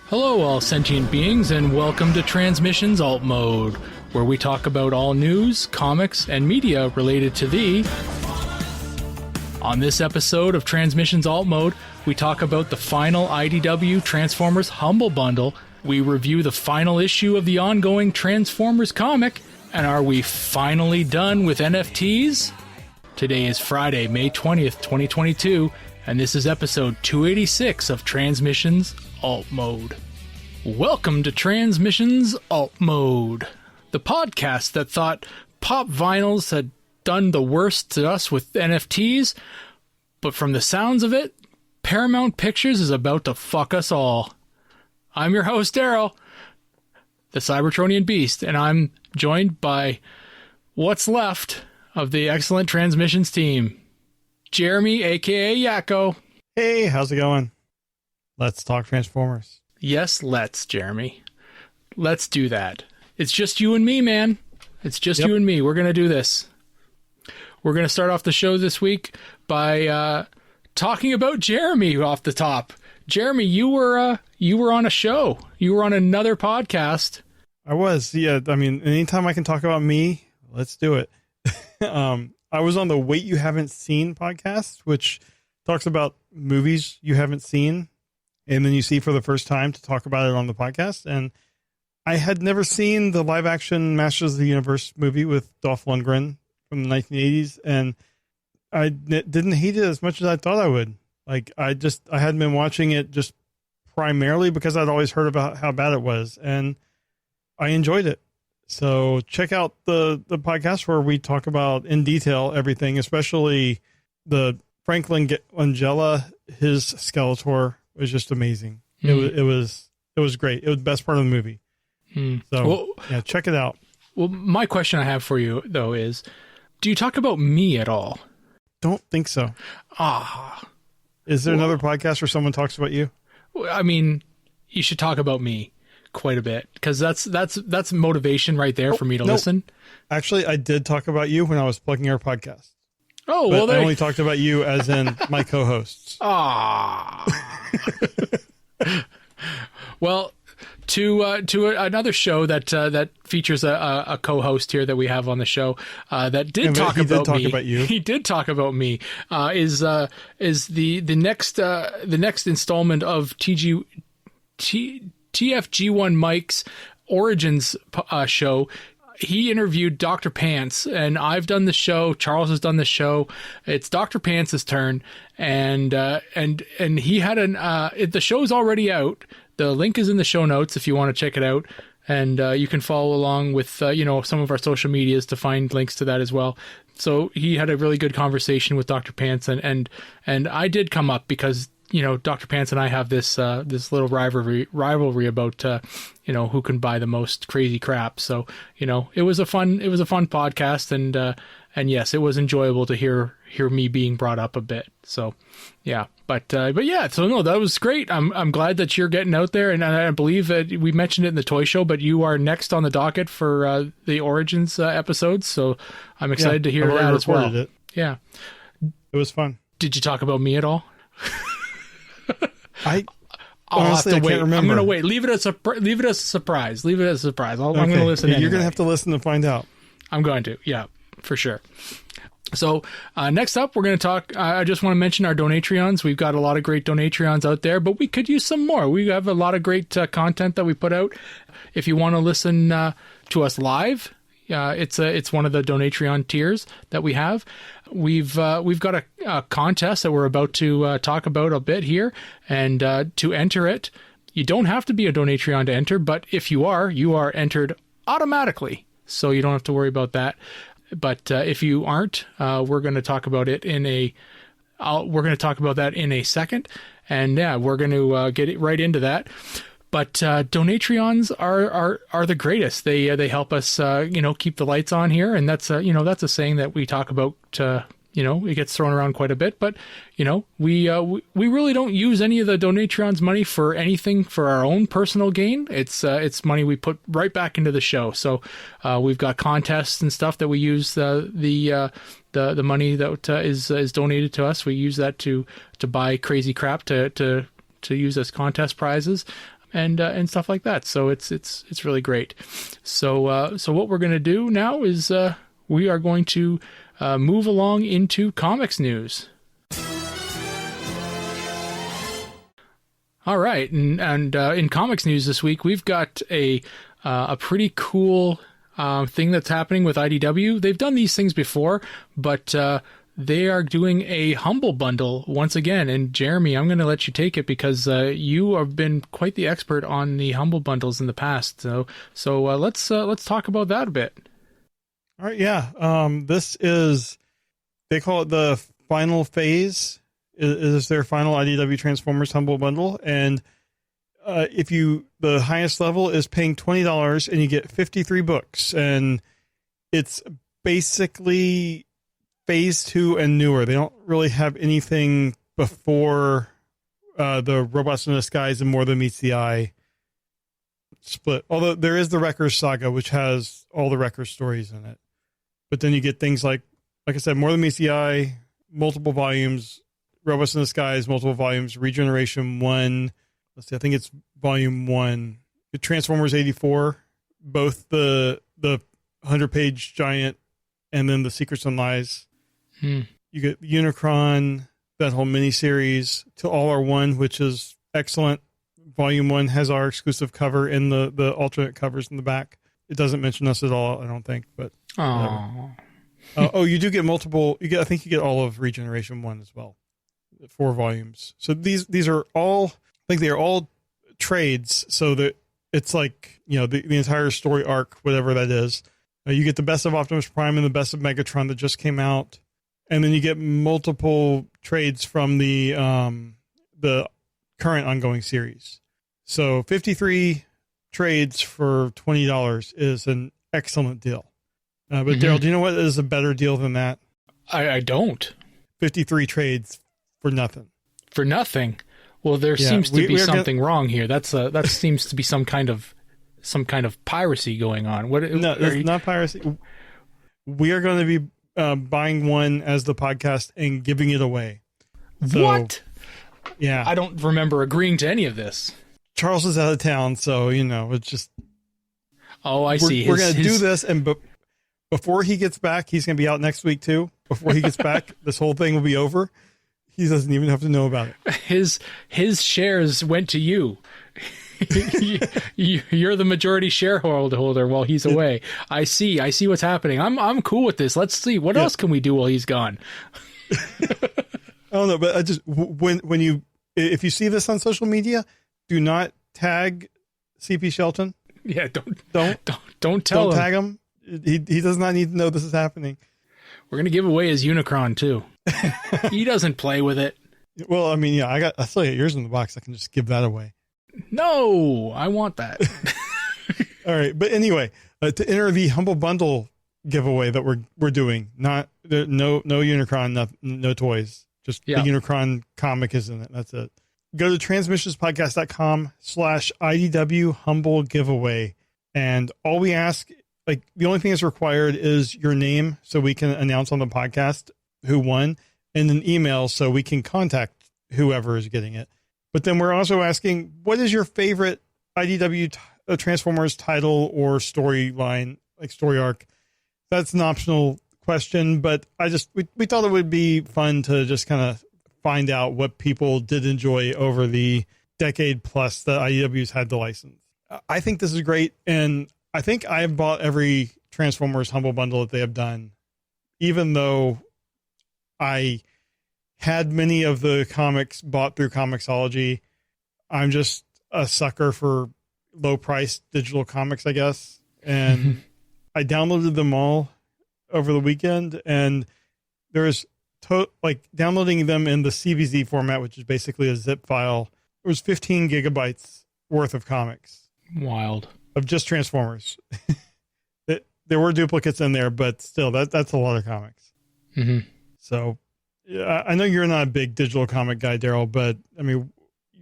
Hello, all sentient beings, and welcome to Transmissions Alt Mode, where we talk about all news, comics, and media related to thee. On this episode of Transmissions Alt Mode, we talk about the final IDW Transformers Humble Bundle, we review the final issue of the ongoing Transformers comic, and are we finally done with NFTs? Today is Friday, May 20th, 2022, and this is episode 286 of Transmissions Alt Mode. Welcome to Transmissions Alt Mode, the podcast that thought pop vinyls had done the worst to us with NFTs, but from the sounds of it, Paramount Pictures is about to fuck us all. I'm your host, Daryl, the Cybertronian Beast, and I'm joined by what's left of the excellent Transmissions team. Jeremy, aka Yakko. Hey, how's it going? Let's talk Transformers. Yes, let's, Jeremy. Let's do that. It's just you and me, man. It's just you and me. We're going to do this. We're going to start off the show this week by talking about Jeremy off the top. Jeremy, you were on a show. You were on another podcast. I was, yeah. I mean, anytime I can talk about me, let's do it. I was on the Wait You Haven't Seen podcast, which talks about movies you haven't seen and then you see for the first time to talk about it on the podcast. And I had never seen the live action Masters of the Universe movie with Dolph Lundgren from the 1980s. And I didn't hate it as much as I thought I would. Like, I hadn't been watching it just primarily because I'd always heard about how bad it was. And I enjoyed it. So check out the podcast where we talk about in detail everything, especially the Franklin Langella, his Skeletor was just amazing. It was great. It was the best part of the movie. So yeah, check it out. Well, my question I have for you though is, do you talk about me at all? Don't think so. Is there another podcast where someone talks about you? I mean, you should talk about me quite a bit, because that's motivation right there for me to listen. Actually, I did talk about you when I was plugging our podcast. Oh, well, I only talked about you as in my co-hosts. Well, to another show that features a co-host here that we have on the show that did talk about you. He did talk about me. Is the next installment of TFG1 Mike's Origins show. He interviewed Dr. Pants, and I've done the show. Charles has done the show. It's Dr. Pants' turn, and he had the show's already out. The link is in the show notes if you want to check it out, and you can follow along with some of our social medias to find links to that as well. So he had a really good conversation with Dr. Pants, and I did come up because Dr. Pants and I have this little rivalry about who can buy the most crazy crap. So it was a fun podcast, and yes, it was enjoyable to hear me being brought up a bit. So yeah, but yeah, so no, that was great. I'm glad that you're getting out there, and I believe that we mentioned it in the toy show, but you are next on the docket for the Origins episodes. So I'm excited to hear that as well. It. Yeah, it was fun. Did you talk about me at all? I'll have to wait. Can't remember. I'm going to wait. Leave it as a surprise. I'm going to listen. You're going to have to listen to find out. I'm going to. Yeah, for sure. So next up, we're going to talk. I just want to mention our Donatreons. We've got a lot of great Donatreons out there, but we could use some more. We have a lot of great content that we put out. If you want to listen to us live, it's one of the Donatreon tiers that we have. We've got a contest that we're about to talk about a bit here, and to enter it, you don't have to be a Donatreon to enter, but if you are entered automatically, so you don't have to worry about that. But if you aren't, we're going to talk about it we're going to talk about that in a second, and yeah, we're going to get it right into that. But Donatreons are the greatest. They help us keep the lights on here, and that's a saying that we talk about. It gets thrown around quite a bit, but we really don't use any of the Donatreon's money for anything for our own personal gain. It's money we put right back into the show. So we've got contests and stuff that we use the money that is donated to us. We use that to buy crazy crap to use as contest prizes. and stuff like that. So it's really great. So what we're going to do now is we are going to move along into comics news. All right, and in comics news this week, we've got a pretty cool thing that's happening with IDW. They've done these things before, but they are doing a Humble Bundle once again. And Jeremy, I'm going to let you take it because you have been quite the expert on the Humble Bundles in the past. So let's talk about that a bit. All right, yeah. This is, they call it the final phase. Is their final IDW Transformers Humble Bundle, and the highest level is paying $20 and you get 53 books, and it's basically phase 2 and newer. They don't really have anything before the Robots in Disguise and More Than Meets the Eye split. Although there is the Wreckers Saga, which has all the Wreckers stories in it. But then you get things like I said, More Than Meets the Eye, multiple volumes, Robots in Disguise, multiple volumes, Regeneration 1. Let's see, I think it's volume 1. Transformers 84, both the 100-page giant and then the Secrets and Lies. You get Unicron, that whole miniseries, To All Are One, which is excellent. Volume 1 has our exclusive cover and the alternate covers in the back. It doesn't mention us at all, I don't think, but you do get multiple. I think you get all of Regeneration 1 as well. 4 volumes. So these are all, I think they are all trades, so that it's like, the entire story arc, whatever that is. You get the Best of Optimus Prime and the Best of Megatron that just came out, and then you get multiple trades from the current ongoing series. So 53 trades for $20 is an excellent deal. But Daryl, do you know what is a better deal than that? I don't. 53 trades for nothing. For nothing. Well, there seems to be something wrong here. That seems to be some kind of piracy going on. No, it's not piracy. We are going to be buying one as the podcast and giving it away. So, what? Yeah. I don't remember agreeing to any of this. Charles is out of town, so it's just. Oh, I see. We're going to do this, and before he gets back, he's going to be out next week too. Before he gets back, this whole thing will be over. He doesn't even have to know about it. His shares went to you. You're the majority shareholder while he's away. I see what's happening. I'm cool with this. Let's see what else can we do while he's gone. I don't know, but I just if you see this on social media, do not tag CP Shelton. Yeah, don't tag him. He does not need to know this is happening. We're gonna give away his Unicron too. He doesn't play with it. Well, I mean, I still got yours in the box. I can just give that away. No, I want that. All right, but anyway, to enter the Humble Bundle giveaway that we're doing, no Unicron, no toys, just the Unicron comic is in it. That's it. Go to transmissionspodcast.com/IDW Humble Giveaway, and all we ask, the only thing that's required is your name, so we can announce on the podcast who won, and an email so we can contact whoever is getting it. But then we're also asking, what is your favorite IDW Transformers title or storyline, like story arc? That's an optional question, but we thought it would be fun to just kind of find out what people did enjoy over the decade plus that IDW's had the license. I think this is great, and I think I've bought every Transformers Humble Bundle that they have done, even though I had many of the comics bought through Comixology. I'm just a sucker for low-priced digital comics, I guess. And I downloaded them all over the weekend, and there's downloading them in the CVZ format, which is basically a zip file. It was 15 gigabytes worth of comics. Wild. Of just Transformers. There were duplicates in there, but still, that's a lot of comics. Mm-hmm. So, yeah, I know you're not a big digital comic guy, Daryl, but I mean,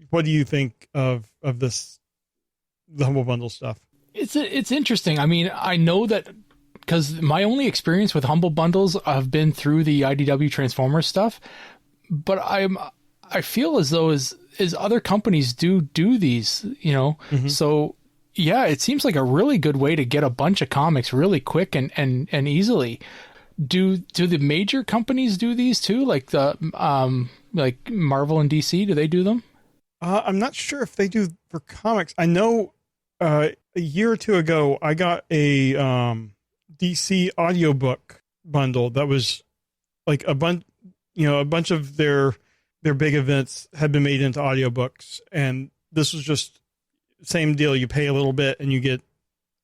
what do you think of this, the Humble Bundle stuff? It's interesting. I mean, I know that because my only experience with Humble Bundles have been through the IDW Transformers stuff, but I feel as though as other companies do these, so yeah, it seems like a really good way to get a bunch of comics really quick and easily. Do the major companies do these too? Like like Marvel and DC, do they do them? I'm not sure if they do for comics. I know a year or two ago, I got a DC audiobook bundle that was like a bunch of their big events had been made into audiobooks, and this was just same deal. You pay a little bit and you get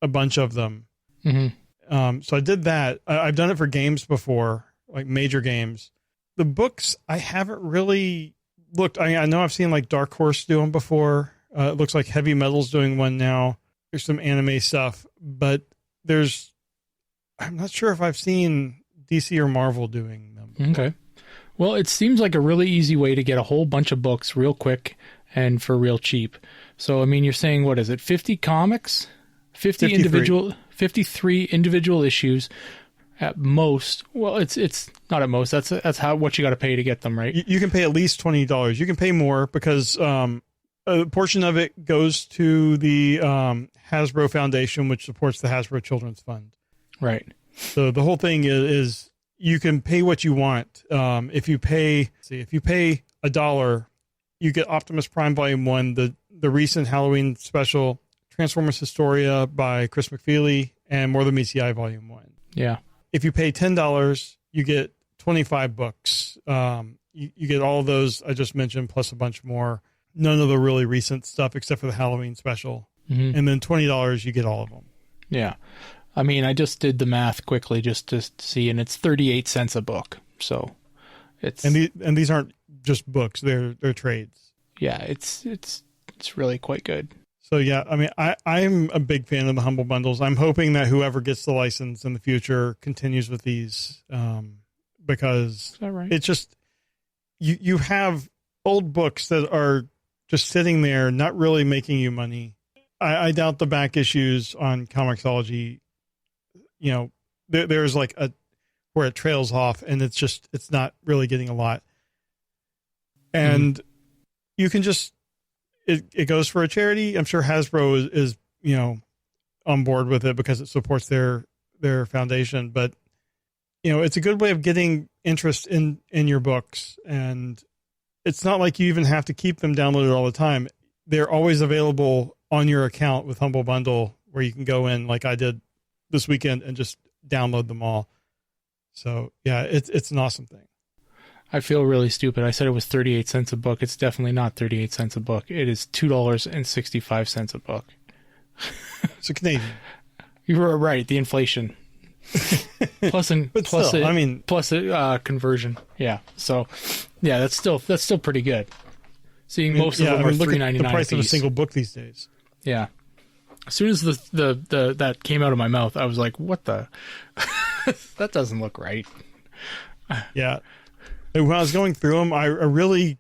a bunch of them. Mm-hmm. So I did that. I've done it for games before, like major games. The books, I haven't really looked. I know I've seen like Dark Horse do them before. It looks like Heavy Metal's doing one now. There's some anime stuff, but I'm not sure if I've seen DC or Marvel doing them before. Okay. Well, it seems like a really easy way to get a whole bunch of books real quick and for real cheap. So, I mean, you're saying, what is it? 50 comics, 53 individual issues at most. Well, it's not at most. That's what you got to pay to get them, right? You can pay at least $20. You can pay more because a portion of it goes to the Hasbro Foundation, which supports the Hasbro Children's Fund. Right. So the whole thing is you can pay what you want. If you pay $1, you get Optimus Prime Volume 1, the recent Halloween special, Transformers Historia by Chris McFeely, and More Than Meets the Eye Volume 1. Yeah. If you pay $10, you get 25 books. You get all of those I just mentioned, plus a bunch more. None of the really recent stuff except for the Halloween special. Mm-hmm. And then $20, you get all of them. Yeah. I mean, I just did the math quickly just to see, and it's 38 cents a book. So it's and these aren't just books; they're trades. Yeah, it's really quite good. So yeah, I mean, I'm a big fan of the Humble Bundles. I'm hoping that whoever gets the license in the future continues with these, because it's just you have old books that are just sitting there, not really making you money. I doubt the back issues on Comixology. There's like where it trails off, and it's not really getting a lot. And you can just it goes for a charity. I'm sure Hasbro is on board with it because it supports their foundation. But it's a good way of getting interest in your books, and it's not like you even have to keep them downloaded all the time. They're always available on your account with Humble Bundle, where you can go in like I did this weekend and just download them all. So yeah, it's an awesome thing. I feel really stupid. I said it was 38 cents a book. It's definitely not 38 cents a book. It is $2.65 a book. It's a Canadian. You were right. The inflation. plus conversion. Yeah. So yeah, that's still pretty good. Seeing most of them are $3.99 the price a piece. Of a single book these days. Yeah. As soon as the that came out of my mouth, I was like, "What the? That doesn't look right." Yeah. When I was going through them, I really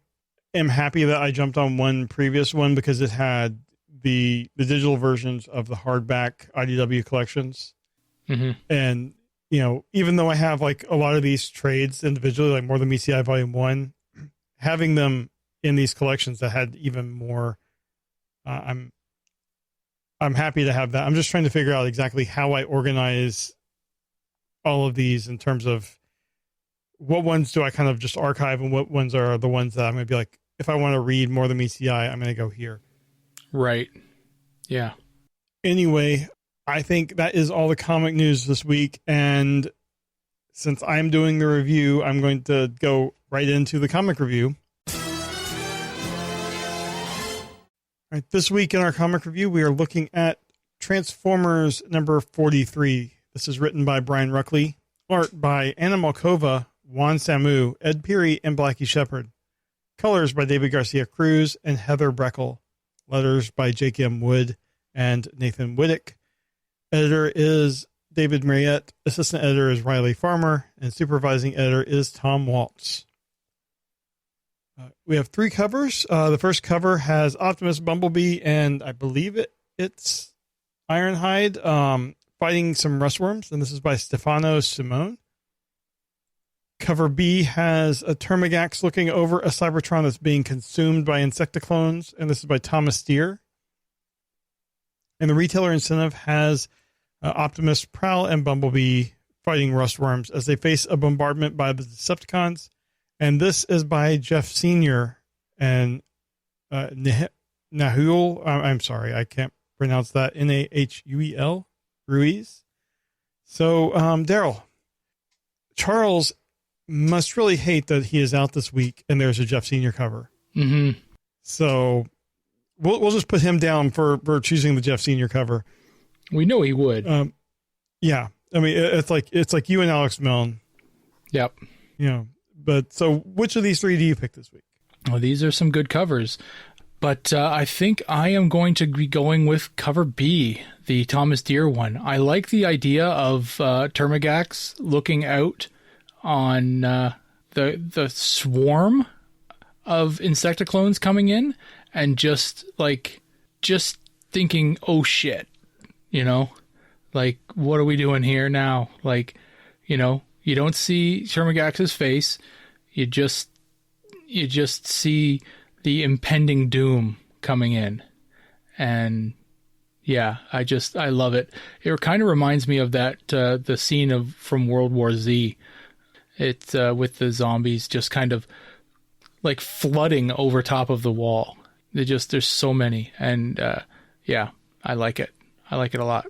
am happy that I jumped on one previous one because it had the digital versions of the hardback IDW collections. Mm-hmm. And even though I have like a lot of these trades individually, like More Than Meets the Eye Volume 1, having them in these collections that had even more, I'm happy to have that. I'm just trying to figure out exactly how I organize all of these in terms of what ones do I kind of just archive and what ones are the ones that I'm going to be like, if I want to read More Than Meets the Eye, I'm going to go here. Right. Yeah. Anyway, I think that is all the comic news this week. And since I'm doing the review, I'm going to go right into the comic review. All right, this week in our comic review, we are looking at Transformers number 43. This is written by Brian Ruckley, art by Anna Malkova, Juan Samu, Ed Peary, and Blackie Shepard. Colors by David Garcia Cruz and Heather Breckel. Letters by Jake M. Wood and Nathan Whittick. Editor is David Mariette. Assistant editor is Riley Farmer. And supervising editor is Tom Waltz. We have 3 covers. The first cover has Optimus, Bumblebee, and I believe it's Ironhide fighting some rustworms. And this is by Stefano Simone. Cover B has a Termigax looking over a Cybertron that's being consumed by Insecticlones, and this is by Thomas Steer. And the retailer incentive has Optimus, Prowl, and Bumblebee fighting Rustworms as they face a bombardment by the Decepticons. And this is by Jeff Sr. and Nahul. I'm sorry, I can't pronounce that. Nahuel Ruiz. So, Daryl, Charles must really hate that he is out this week and there's a Jeff Sr. cover. Mm-hmm. So we'll just put him down for choosing the Jeff Sr. cover. We know he would. Yeah. I mean, it's like you and Alex Milne. Yep. You know, but so which of these three do you pick this week? Well, these are some good covers, but I think I am going to be going with cover B, the Thomas Deere one. I like the idea of Termigax looking out on the swarm of Insecticlones coming in and just thinking, oh shit, you know, like, what are we doing here now? Like, you know, you don't see Termigax's face. You just see the impending doom coming in. And yeah, I love it. It kind of reminds me of that, the scene from World War Z. It's with the zombies just kind of like flooding over top of the wall. There's so many. And yeah, I like it. I like it a lot.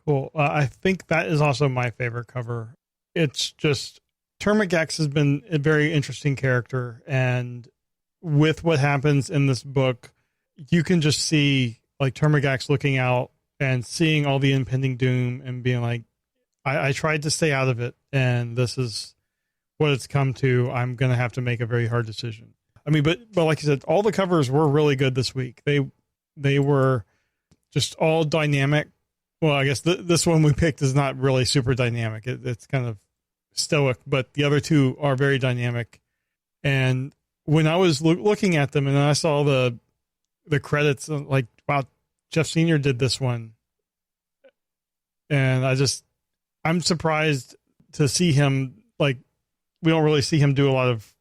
Cool. I think that is also my favorite cover. It's just, Termigax has been a very interesting character. And with what happens in this book, you can just see like Termigax looking out and seeing all the impending doom and being like, I tried to stay out of it. And this is what it's come to. I'm going to have to make a very hard decision. I mean, but like you said, all the covers were really good this week. They were just all dynamic. Well, I guess this one we picked is not really super dynamic. It's kind of stoic, but the other two are very dynamic. And when I was looking at them and I saw the credits, like, wow, Jeff Sr. did this one. And I'm surprised to see him, like, we don't really see him do a lot of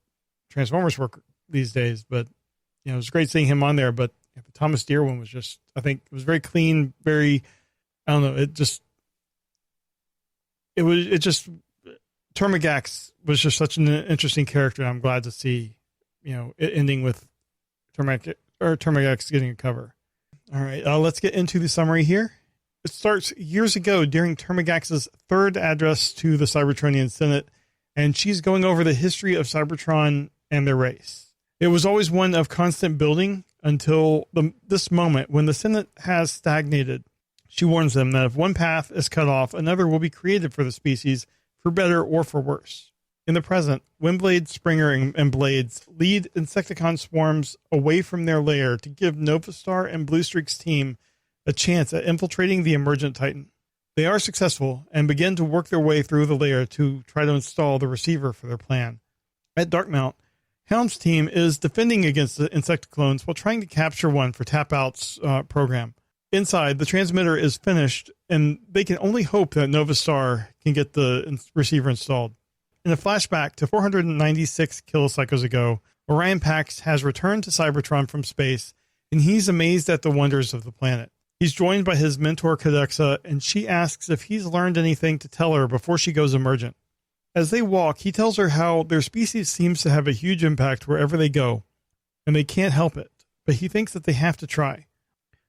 Transformers work these days, but, you know, it was great seeing him on there. But the Thomas Deere one was just, I think it was very clean, very, I don't know, Termigax was just such an interesting character. I'm glad to see, you know, it ending with Termigax getting a cover. All right, let's get into the summary here. It starts years ago during Termigax's third address to the Cybertronian Senate, and she's going over the history of Cybertron and their race. It was always one of constant building until this moment when the Senate has stagnated. She warns them that if one path is cut off, another will be created for the species, for better or for worse. In the present, Windblade, Springer, and Blades lead Insecticon swarms away from their lair to give Novastar and Bluestreak's team a chance at infiltrating the emergent Titan. They are successful and begin to work their way through the lair to try to install the receiver for their plan. At Darkmount, Helm's team is defending against the Insecticlones while trying to capture one for Tap-Out's program. Inside, the transmitter is finished, and they can only hope that Novastar can get the receiver installed. In a flashback to 496 kilocycles ago, Orion Pax has returned to Cybertron from space, and he's amazed at the wonders of the planet. He's joined by his mentor, Cadexa, and she asks if he's learned anything to tell her before she goes emergent. As they walk, he tells her how their species seems to have a huge impact wherever they go, and they can't help it, but he thinks that they have to try.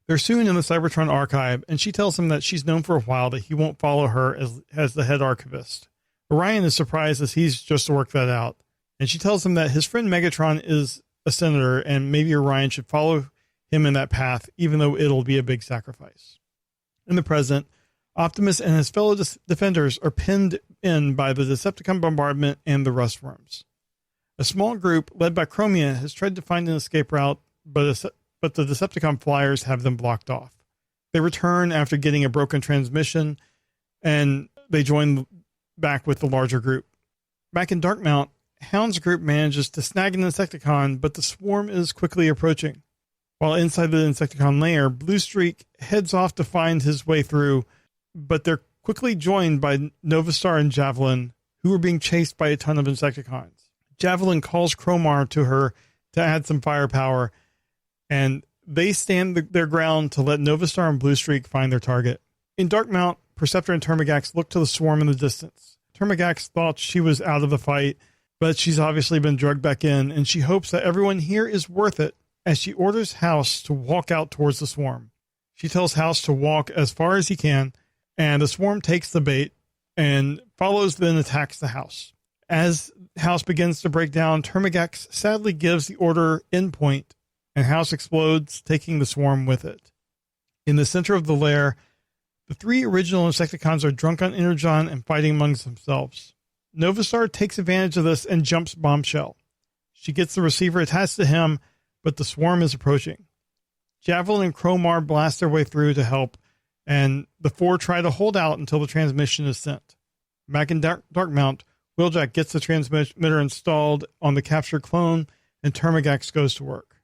They're soon in the Cybertron archive, and she tells him that she's known for a while that he won't follow her as the head archivist. Orion is surprised as he's just worked that out, and she tells him that his friend Megatron is a senator, and maybe Orion should follow him in that path, even though it'll be a big sacrifice. In the present, Optimus and his fellow defenders are pinned in by the Decepticon bombardment and the Rustworms. A small group, led by Chromia, has tried to find an escape route, but the Decepticon flyers have them blocked off. They return after getting a broken transmission, and they join back with the larger group. Back in Darkmount, Hound's group manages to snag an Insecticon, but the swarm is quickly approaching. While inside the Insecticon lair, Bluestreak heads off to find his way through, but they're quickly joined by Novastar and Javelin, who are being chased by a ton of Insecticons. Javelin calls Chromar to her to add some firepower, and they stand their ground to let Novastar and Bluestreak find their target. In Darkmount, Perceptor and Termagax look to the swarm in the distance. Termagax thought she was out of the fight, but she's obviously been drugged back in, and she hopes that everyone here is worth it as she orders House to walk out towards the swarm. She tells House to walk as far as he can, and the swarm takes the bait and follows, then attacks the house. As House begins to break down, Termagax sadly gives the order endpoint, and House explodes, taking the swarm with it. In the center of the lair, the 3 original Insecticons are drunk on Energon and fighting amongst themselves. Novastar takes advantage of this and jumps Bombshell. She gets the receiver attached to him, but the swarm is approaching. Javelin and Chromar blast their way through to help, and the 4 try to hold out until the transmission is sent. Back in Darkmount, Wheeljack gets the transmitter installed on the captured clone, and Termagax goes to work.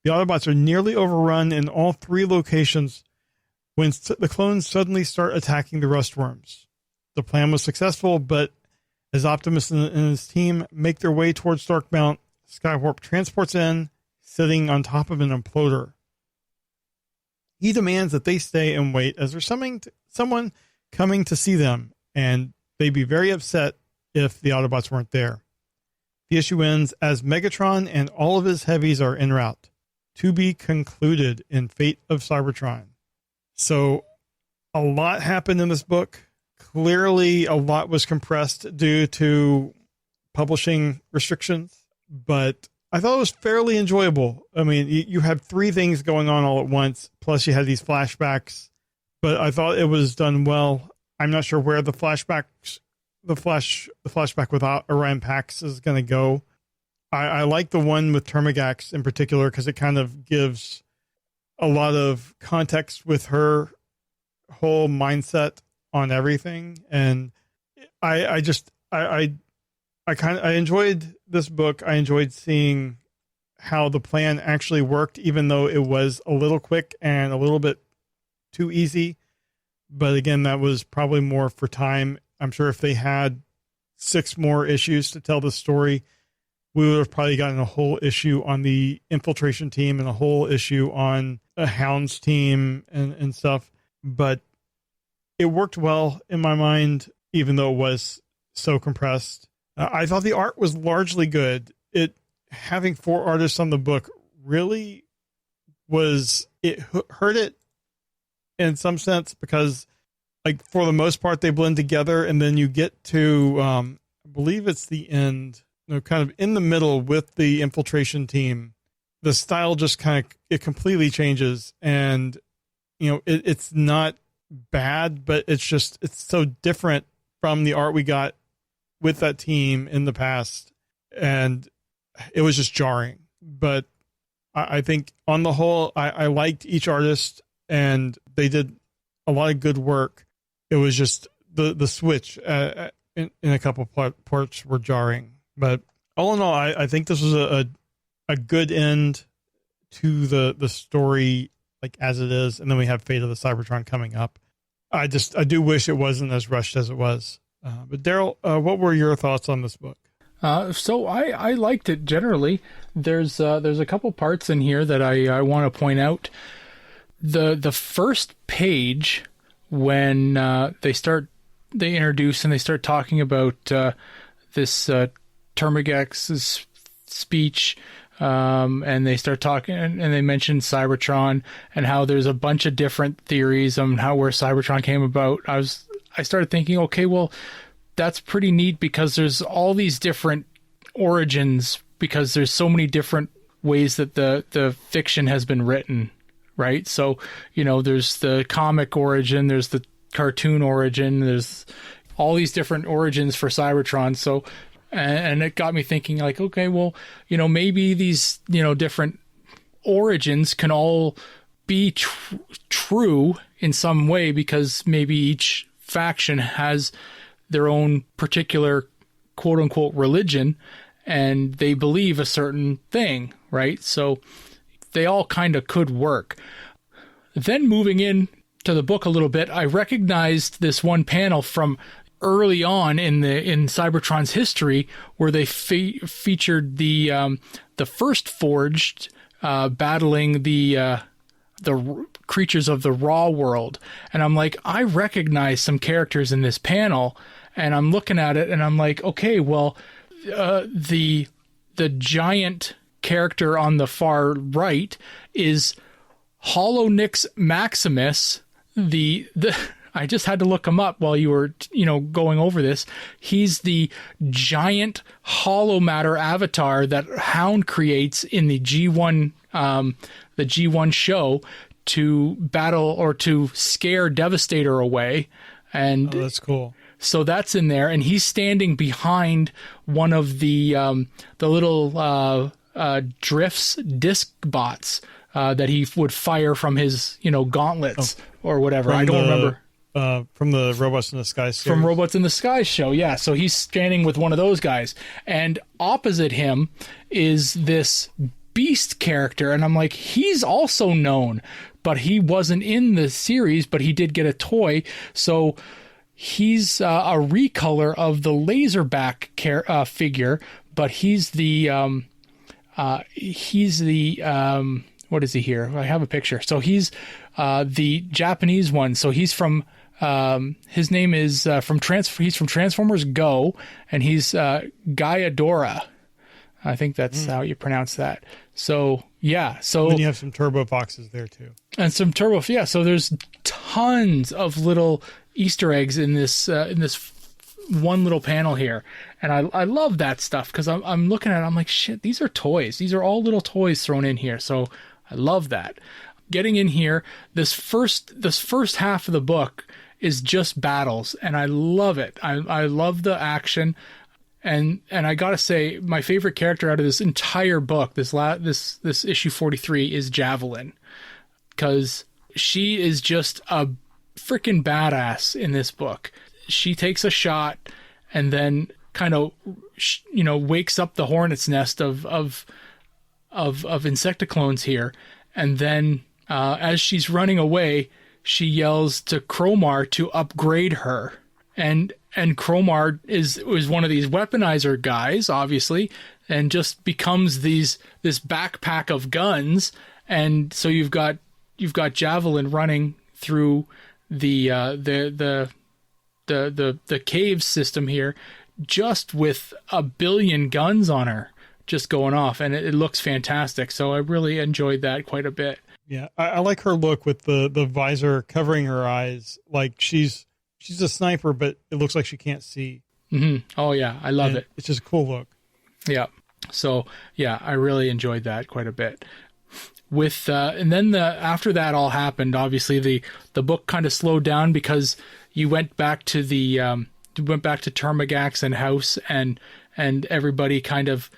The Autobots are nearly overrun in all 3 locations when the clones suddenly start attacking the Rustworms. The plan was successful, but as Optimus and his team make their way towards Darkmount, Skywarp transports in, sitting on top of an imploder. He demands that they stay and wait as there's someone coming to see them, and they'd be very upset if the Autobots weren't there. The issue ends as Megatron and all of his heavies are en route. To be concluded in Fate of Cybertron. So a lot happened in this book. Clearly, a lot was compressed due to publishing restrictions, but I thought it was fairly enjoyable. I mean, you had 3 things going on all at once, plus you had these flashbacks, but I thought it was done well. I'm not sure where the flashback with Orion Pax is going to go. I like the one with Termagax in particular because it kind of gives a lot of context with her whole mindset on everything, and I enjoyed this book. I enjoyed seeing how the plan actually worked, even though it was a little quick and a little bit too easy. But again, that was probably more for time. I'm sure if they had 6 more issues to tell the story, we would have probably gotten a whole issue on the infiltration team and a whole issue on a Hounds team and stuff. But it worked well in my mind, even though it was so compressed. I thought the art was largely good. Having 4 artists on the book really hurt it in some sense because, like, for the most part, they blend together, and then you get to, I believe it's the end, kind of in the middle with the infiltration team. The style just it completely changes, and it's not bad, but it's so different from the art we got with that team in the past, and it was just jarring. But I think on the whole, I liked each artist, and they did a lot of good work. It was just the switch in a couple parts were jarring. But all in all, I think this was a good end to the story, like as it is. And then we have Fate of the Cybertron coming up. I do wish it wasn't as rushed as it was. But Daryl, what were your thoughts on this book? So I liked it generally. There's a couple parts in here that I want to point out. The first page, when they introduce and they start talking about this Termagax's speech, and they start talking and they mention Cybertron and how there's a bunch of different theories on where Cybertron came about. I started thinking, okay, well, that's pretty neat because there's all these different origins, because there's so many different ways that the fiction has been written, right? So, there's the comic origin, there's the cartoon origin, there's all these different origins for Cybertron. So, and it got me thinking, like, okay, well, maybe these, different origins can all be true in some way, because maybe each faction has their own particular quote unquote religion and they believe a certain thing, right? So they all kind of could work. Then moving in to the book a little bit, I recognized this one panel from early on in Cybertron's history, where they featured the first Forged battling the creatures of the Raw world, and I'm like, I recognize some characters in this panel, and I'm looking at it, and I'm like, okay, well, the giant character on the far right is Holonix Maximus. I just had to look him up while you were, going over this. He's the giant hollow matter avatar that Hound creates in the G1 show to battle or to scare Devastator away. And that's cool. So that's in there, and he's standing behind one of the little Drift's disc bots that he would fire from his gauntlets or whatever. I don't remember. From the Robots in the Sky series. From Robots in the Sky show, yeah. So he's standing with one of those guys, and opposite him is this Beast character, and I'm like, he's also known, but he wasn't in the series, but he did get a toy, so he's a recolor of the Laserback figure, but he's the what is he here? I have a picture. So he's the Japanese one. So he's from his name is he's from Transformers Go, and he's Gaiadora. I think that's how you pronounce that. So yeah, so then you have some turbo boxes there too, and some turbo. Yeah, so there's tons of little Easter eggs in this one little panel here, and I love that stuff because I'm looking at it, I'm like, shit, these are toys. These are all little toys thrown in here. So I love that. Getting in here, this first half of the book is just battles, and I love it. I love the action. And I gotta say, my favorite character out of this entire book, this issue 43, is Javelin, because she is just a freaking badass in this book. She takes a shot and then kind of wakes up the hornet's nest of Insecticlones here, and then as she's running away, she yells to Cromar to upgrade her, and Cromar is one of these weaponizer guys, obviously, and just becomes this backpack of guns. And so you've got Javelin running through the cave system here, just with a billion guns on her, just going off, and it looks fantastic. So I really enjoyed that quite a bit. Yeah, I like her look with the visor covering her eyes, like she's a sniper, but it looks like she can't see. Mm-hmm. Oh yeah, I love it. It's just a cool look. Yeah. So yeah, I really enjoyed that quite a bit. With and then after that all happened, obviously the book kind of slowed down because you went back to Termagax and House and everybody kind of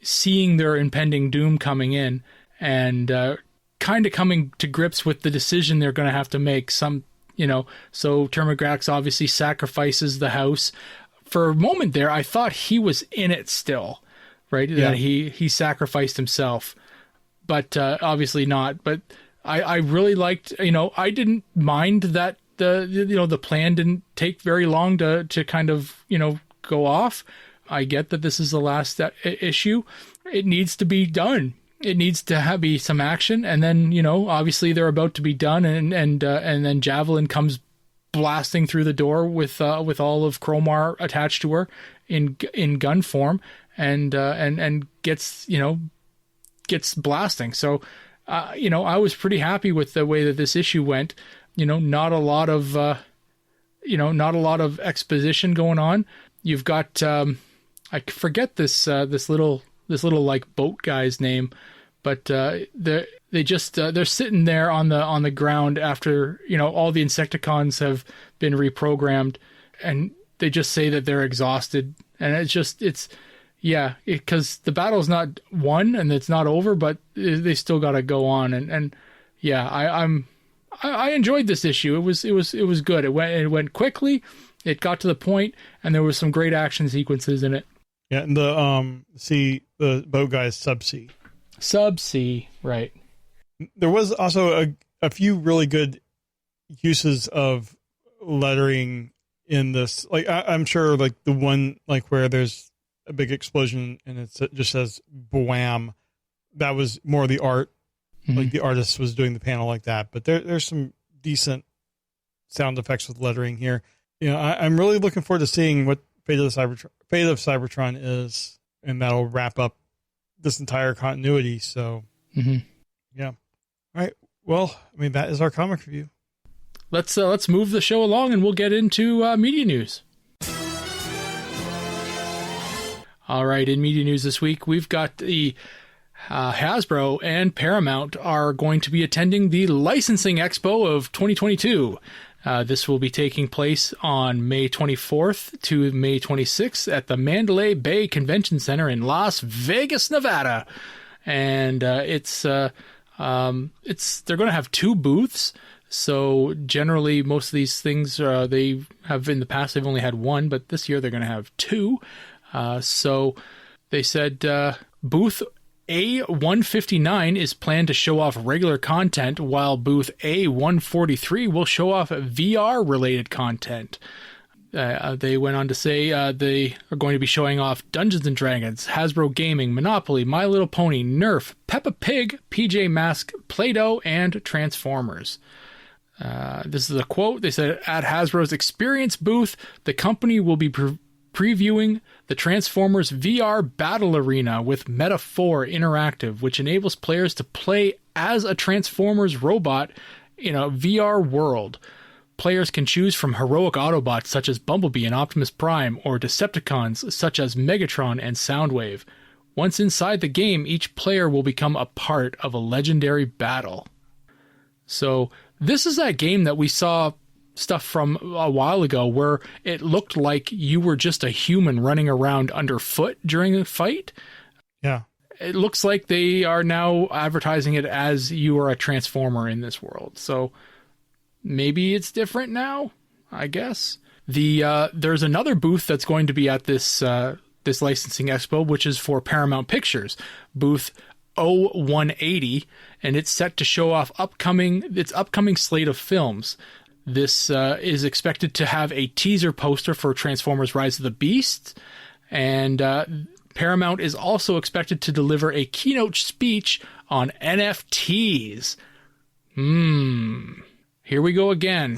seeing their impending doom coming in, and kind of coming to grips with the decision they're going to have to make. So Termagax obviously sacrifices the house. For a moment there, I thought he was in it still, right? Yeah. That he sacrificed himself, but obviously not. But I really liked, I didn't mind that the plan didn't take very long to kind of, go off. I get that this is the last issue. It needs to be done. It needs to be some action, and then obviously they're about to be done, and then Javelin comes blasting through the door with all of Cromar attached to her in gun form, and gets blasting. So I was pretty happy with the way that this issue went. Not a lot of exposition going on. You've got I forget this little like boat guy's name, but they're sitting there on the ground after all the Insecticons have been reprogrammed, and they just say that they're exhausted, and it's because the battle's not won and it's not over, but they still got to go on, and I enjoyed this issue. It was good. It went quickly. It got to the point, and there was some great action sequences in it. Yeah, and the boat guy is Subsea. Subsea, right. There was also a few really good uses of lettering in this. Like I'm sure like the one like where there's a big explosion and it just says "Bwam," that was more the art. Like the artist was doing the panel like that, but there's some decent sound effects with lettering here. You know, I'm really looking forward to seeing what Fate of Cybertron is, and that'll wrap up this entire continuity. So, yeah. All right. Well, I mean, that is our comic review. Let's move the show along, and we'll get into media news. All right, in media news this week, we've got the Hasbro and Paramount are going to be attending the Licensing Expo of 2022. This will be taking place on May 24th to May 26th at the Mandalay Bay Convention Center in Las Vegas, Nevada. And they're going to have 2 booths. So generally, most of these things they have in the past they've only had 1, but this year they're going to have 2. So they said booth A159 is planned to show off regular content, while booth A143 will show off VR-related content. They went on to say they are going to be showing off Dungeons & Dragons, Hasbro Gaming, Monopoly, My Little Pony, Nerf, Peppa Pig, PJ Masks, Play-Doh, and Transformers. This is a quote. They said, at Hasbro's Experience booth, the company will be previewing the Transformers VR Battle Arena with Meta 4 Interactive, which enables players to play as a Transformers robot in a VR world. Players can choose from heroic Autobots such as Bumblebee and Optimus Prime, or Decepticons such as Megatron and Soundwave. Once inside the game, each player will become a part of a legendary battle. So this is that game that we saw stuff from a while ago where it looked like you were just a human running around underfoot during a fight. Yeah. It looks like they are now advertising it as you are a Transformer in this world. So maybe it's different now, I guess. There's another booth that's going to be at this licensing expo, which is for Paramount Pictures, booth O180, and it's set to show off its upcoming slate of films. This is expected to have a teaser poster for Transformers Rise of the Beast, and Paramount is also expected to deliver a keynote speech on NFTs. Here we go again.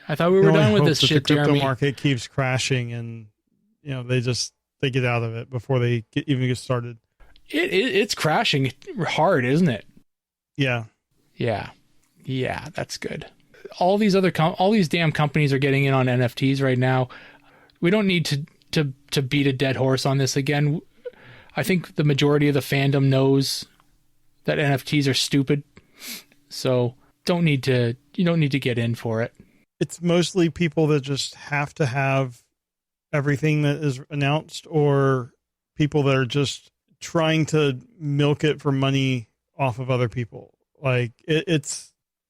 I thought we were done with this shit, Jeremy. The crypto market keeps crashing, and you know they get out of it before they even get started. It's crashing hard, isn't it? Yeah. Yeah, that's good. All these damn companies are getting in on NFTs right now. We don't need to beat a dead horse on this again. I think the majority of the fandom knows that NFTs are stupid. So you don't need to get in for it. It's mostly people that just have to have everything that is announced, or people that are just trying to milk it for money off of other people. Like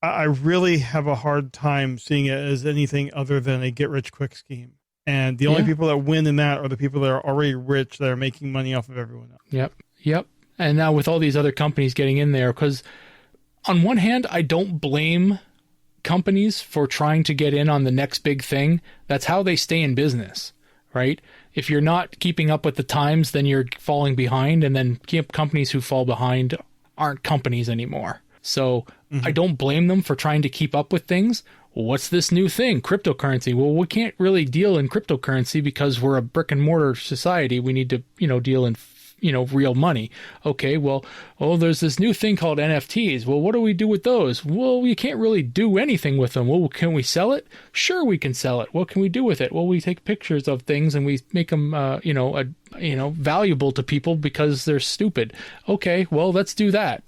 I really have a hard time seeing it as anything other than a get-rich-quick scheme. And the only people that win in that are the people that are already rich, that are making money off of everyone else. Yep. And now with all these other companies getting in there, because on one hand, I don't blame companies for trying to get in on the next big thing. That's how they stay in business, right? If you're not keeping up with the times, then you're falling behind, and then companies who fall behind aren't companies anymore. So I don't blame them for trying to keep up with things. What's this new thing? Cryptocurrency. Well, we can't really deal in cryptocurrency because we're a brick and mortar society. We need to, deal in, real money. Okay, well, there's this new thing called NFTs. Well, what do we do with those? Well, we can't really do anything with them. Well, can we sell it? Sure, we can sell it. What can we do with it? Well, we take pictures of things and we make them, valuable to people because they're stupid. Okay, well, let's do that.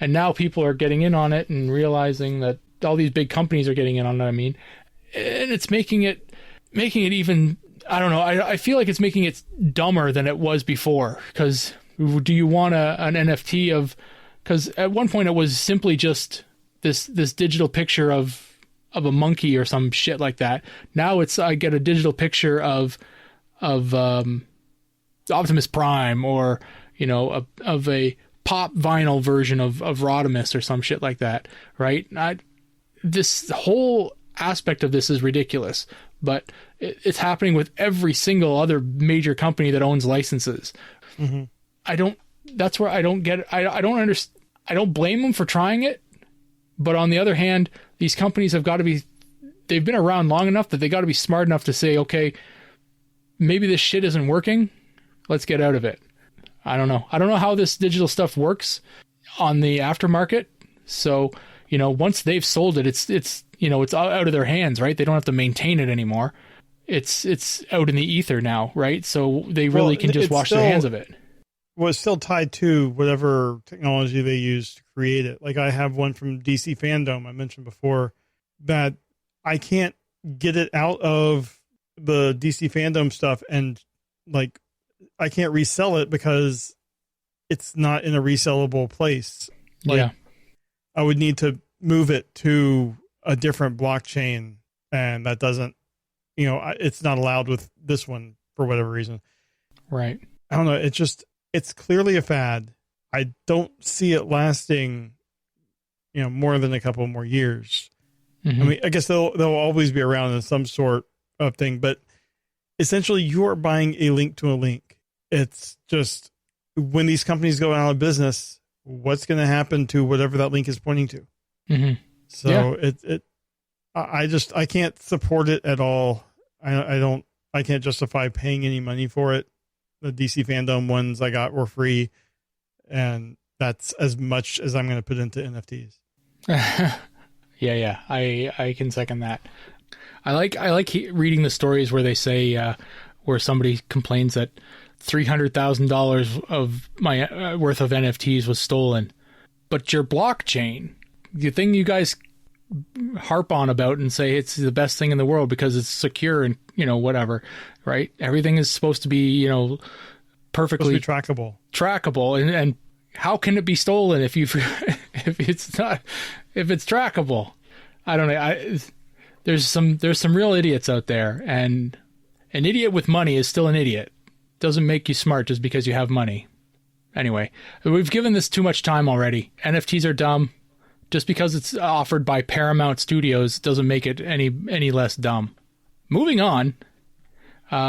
And now people are getting in on it and realizing that all these big companies are getting in on it. And it's making it even, I don't know. I feel like it's making it dumber than it was before. Because do you want an NFT of? Because at one point it was simply just this digital picture of a monkey or some shit like that. Now I get a digital picture of Optimus Prime, or of a pop vinyl version of Rodimus or some shit like that, right? This whole aspect of this is ridiculous, but it's happening with every single other major company that owns licenses. Mm-hmm. That's where I don't get it. I don't understand. I don't blame them for trying it, but on the other hand, these companies have got to be, they've been around long enough that they got to be smart enough to say, okay, maybe this shit isn't working. Let's get out of it. I don't know. I don't know how this digital stuff works on the aftermarket. So, once they've sold it, it's out of their hands, right? They don't have to maintain it anymore. It's out in the ether now, right? So they really can just wash their hands of it. Well, it's still tied to whatever technology they use to create it. Like I have one from DC Fandom I mentioned before that I can't get it out of the DC Fandom stuff, and like I can't resell it because it's not in a resellable place. Like, I would need to move it to a different blockchain, and that doesn't, it's not allowed with this one for whatever reason. Right. I don't know. It's clearly a fad. I don't see it lasting, more than a couple more years. Mm-hmm. I mean, I guess they'll always be around in some sort of thing, but essentially you are buying a link to a link. It's just when these companies go out of business, what's going to happen to whatever that link is pointing to? Mm-hmm. So I can't support it at all. I can't justify paying any money for it. The DC Fandom ones I got were free, and that's as much as I'm going to put into NFTs. Yeah. I can second that. I like reading the stories where they say where somebody complains that $300,000 of my worth of NFTs was stolen, but your blockchain, the thing you guys harp on about and say it's the best thing in the world because it's secure and whatever, right? Everything is supposed to be perfectly trackable, and how can it be stolen if it's trackable? I don't know. There's some real idiots out there, and an idiot with money is still an idiot. Doesn't make you smart just because you have money. Anyway, we've given this too much time already. NFTs are dumb. Just because it's offered by Paramount Studios doesn't make it any less dumb. Moving on,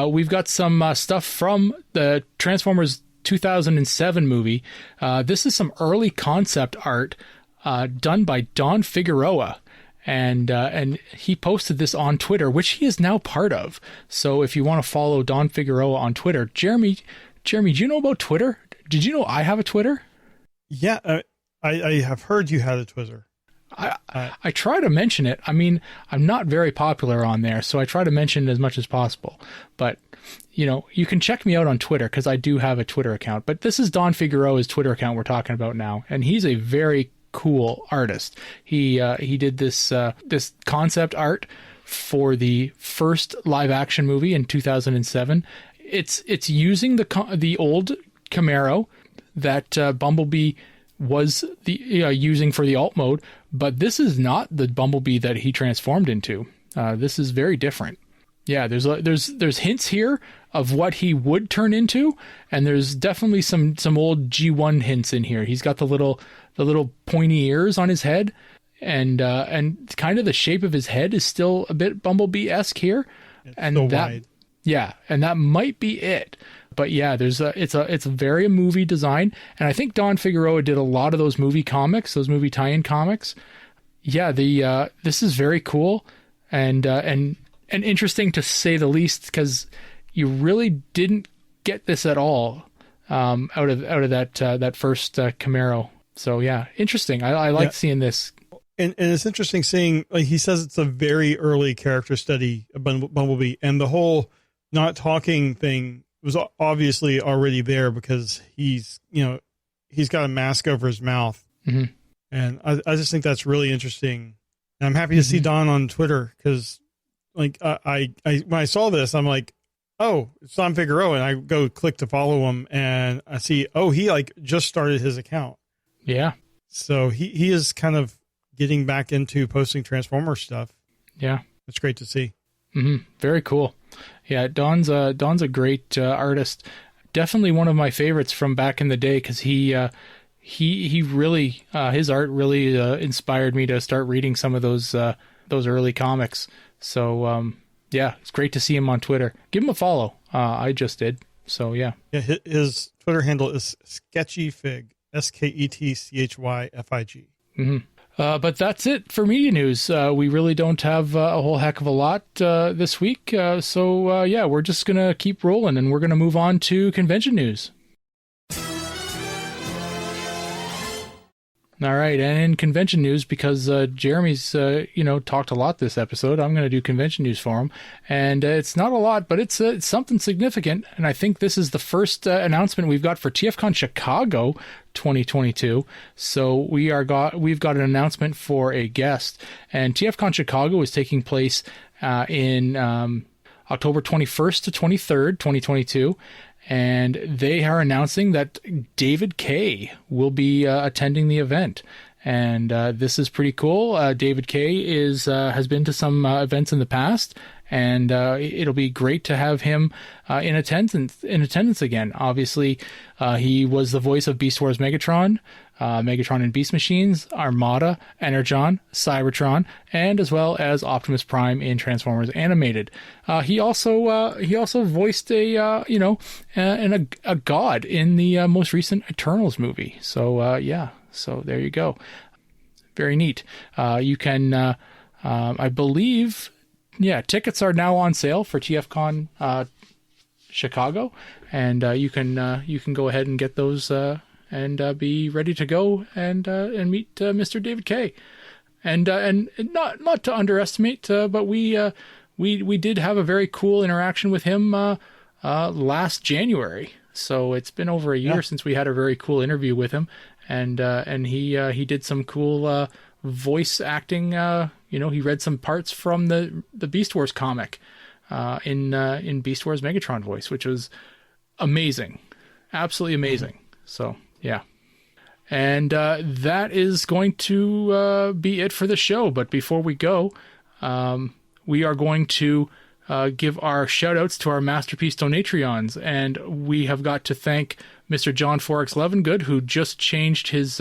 we've got some stuff from the Transformers 2007 movie. This is some early concept art done by Don Figueroa. And he posted this on Twitter, which he is now part of. So if you want to follow Don Figueroa on Twitter, Jeremy, do you know about Twitter? Did you know I have a Twitter? Yeah, I have heard you had a Twitter. I try to mention it. I mean, I'm not very popular on there, so I try to mention it as much as possible. But, you can check me out on Twitter because I do have a Twitter account. But this is Don Figueroa's Twitter account we're talking about now, and he's a very cool artist. He did this concept art for the first live action movie in 2007. It's using the old Camaro that Bumblebee was using for the alt mode, but this is not the Bumblebee that he transformed into. This is very different. Yeah, there's hints here of what he would turn into, and there's definitely some old G1 hints in here. He's got the little pointy ears on his head, and kind of the shape of his head is still a bit Bumblebee-esque here. It's and so that wide. Yeah, and that might be it. But yeah, it's a very movie design, and I think Don Figueroa did a lot of those movie comics, those movie tie-in comics. Yeah, this is very cool and interesting to say the least, because you really didn't get this at all out of that first Camaro. So yeah, interesting. I like seeing this. And it's interesting seeing, like he says, it's a very early character study of Bumblebee, and the whole not talking thing was obviously already there because he's got a mask over his mouth. Mm-hmm. And I just think that's really interesting. And I'm happy to see Don on Twitter because, like, I when I saw this, I'm like, oh, it's Don Figueroa, and I go click to follow him, and I see, oh, he like just started his account. Yeah. So he is kind of getting back into posting Transformer stuff. Yeah. It's great to see. Mm-hmm. Very cool. Yeah, Don's a great artist. Definitely one of my favorites from back in the day because he really his art really inspired me to start reading some of those those early comics. So yeah, it's great to see him on Twitter. Give him a follow. I just did. So yeah. Yeah, his Twitter handle is sketchyfig, SKETCHYFIG. Mm-hmm. But that's it for media news. We really don't have a whole heck of a lot this week. So yeah, we're just going to keep rolling, and we're going to move on to convention news. All right, and in convention news, because Jeremy's talked a lot this episode, I'm going to do convention news for him, and it's not a lot, but it's something significant, and I think this is the first announcement we've got for TFCon Chicago 2022. So we've got an announcement for a guest, and TFCon Chicago is taking place in October 21st to 23rd, 2022. And they are announcing that David Kaye will be attending the event. And this is pretty cool. David Kaye has been to some events in the past, and it'll be great to have him in attendance again. Obviously, he was the voice of Beast Wars Megatron, Megatron and Beast Machines, Armada, Energon, Cybertron, and as well as Optimus Prime in Transformers Animated. He also voiced a god in the most recent Eternals movie. So yeah, so there you go. Very neat. You can, I believe, yeah, tickets are now on sale for TFCon Chicago, and you can go ahead and get those. And be ready to go and meet Mr. David Kaye, and not to underestimate, but we did have a very cool interaction with him last January. So it's been over a year since we had a very cool interview with him, and he did some cool voice acting. He read some parts from the Beast Wars comic in Beast Wars Megatron voice, which was amazing, absolutely amazing. So. Yeah. And that is going to be it for the show. But before we go, we are going to give our shout-outs to our Masterpiece Donatreons. And we have got to thank Mr. John Forex Levengood, who just changed his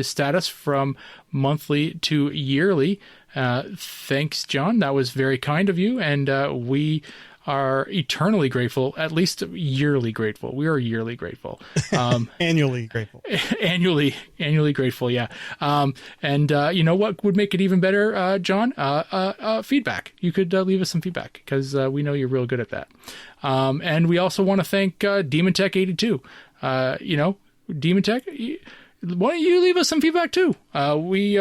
status from monthly to yearly. Thanks, John. That was very kind of you. And we are eternally grateful, at least yearly grateful. We are yearly grateful. Annually grateful. Annually grateful, yeah. And you know what would make it even better, John? Feedback. You could leave us some feedback, because we know you're real good at that. And we also want to thank Demon Tech 82. Demon Tech, why don't you leave us some feedback too? We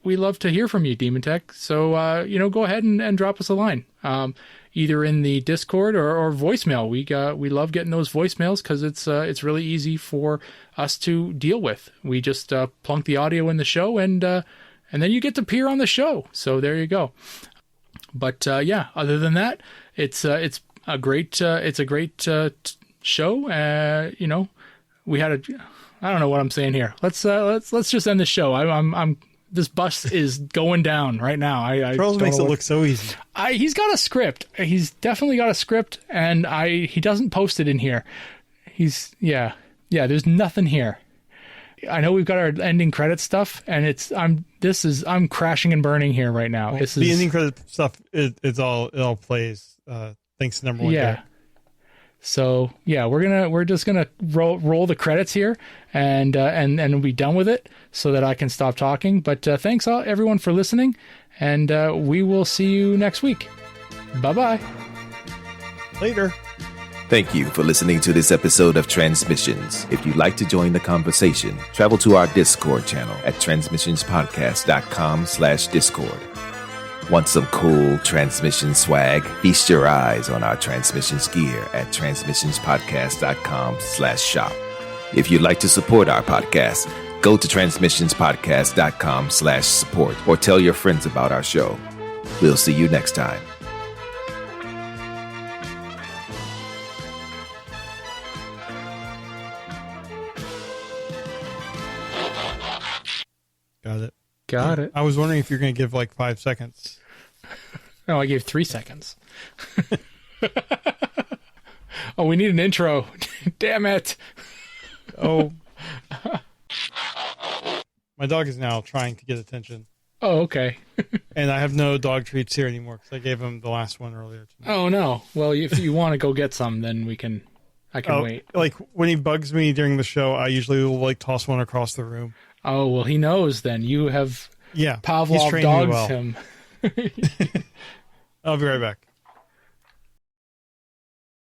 love to hear from you, Demon Tech. So go ahead and drop us a line. Either in the Discord or voicemail. We love getting those voicemails, because it's really easy for us to deal with. We just plunk the audio in the show, and then you get to appear on the show. So there you go. But yeah, other than that, it's a great show. We had I don't know what I'm saying here. Let's just end the show. I'm this bus is going down right now. Charles makes it look so easy. He's got a script. He's definitely got a script, and he doesn't post it in here. There's nothing here. I know we've got our ending credit stuff, and I'm crashing and burning here right now. Well, the ending credit stuff, it all plays thanks to number one. Yeah. Day. So yeah, we're just gonna roll the credits here, and be done with it, so that I can stop talking. But thanks everyone for listening, and we will see you next week. Bye-bye. Later. Thank you for listening to this episode of Transmissions. If you'd like to join the conversation, travel to our Discord channel at transmissionspodcast.com/Discord. Want some cool transmission swag? Feast your eyes on our transmissions gear at transmissionspodcast.com/shop. If you'd like to support our podcast, go to transmissionspodcast.com/support or tell your friends about our show. We'll see you next time. Got it. I was wondering if you're going to give like 5 seconds. No, I gave 3 seconds. Oh, we need an intro. Damn it. Oh. My dog is now trying to get attention. Oh, okay. And I have no dog treats here anymore because I gave him the last one earlier tonight. Oh no. Well, if you want to go get some, then I can wait. Like when he bugs me during the show, I usually will like toss one across the room. Oh, well, he knows then. You have Yeah, Pavlov he's trained me dogs well. him. I'll be right back.